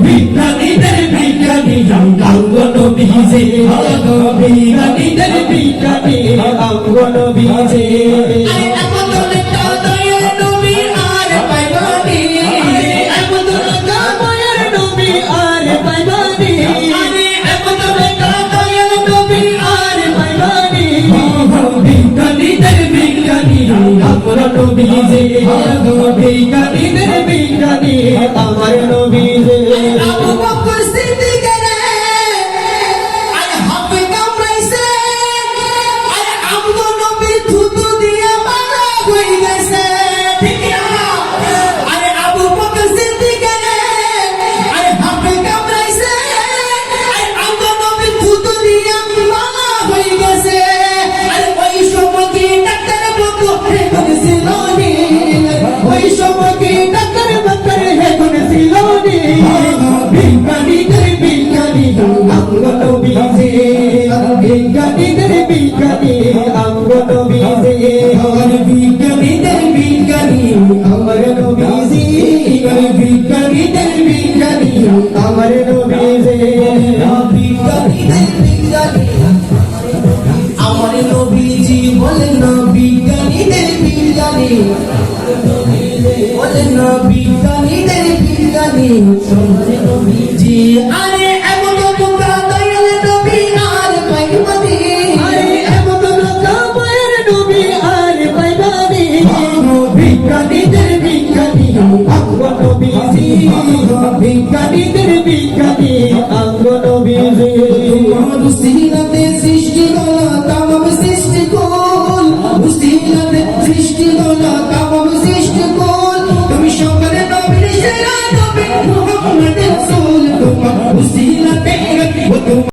বিজ্ঞানীদের বিজ্ঞানী অঙ্গ নবীজে বিজ্ঞানীদের বিজ্ঞানী অঙ্গ নবীজে আমরা নবীজে বিজ্ঞানীদের বিজ্ঞানী আমার নবীজে আবু বকর সিদ্দিক রে আরে হাতে কামড়াইছে আরে আমগো নবী থুতু দিয়া মারা হই গেছে ঠিক না আরে আবু বকর সিদ্দিক রে আরে হাতে কামড়াইছে আরে আমগো নবী থুতু দিয়া মারা হই গেছে আরে ওই সময় কি ডাক্তার বকু ছিল নি ওই সময় কি ডাক্তার বকু ছিল নি বিজ্ঞানীদের বিজ্ঞানী অঙ্গ নবীজে বিজ্ঞানীদের বিজ্ঞানী অঙ্গ নবীজে বিজ্ঞানীদের বিজ্ঞানী আমার নবীজে বিজ্ঞানীদের বিজ্ঞানী আমার নবীজে বিজ্ঞানীদের বিজ্ঞানী আমার নবীজি বলেন না বিজ্ঞানীদের বিজ্ঞানী বলেন না বিজ্ঞানীদের বিজ্ঞানী নবীজি আরে এমন বোকা দয়াল নবী আর পাইবানি আরে এমন বোকা মায়ের নবী আর পাইবানি বিজ্ঞানীদের বিজ্ঞানী অঙ্গ নবীজে বিজ্ঞানীদের বিজ্ঞানী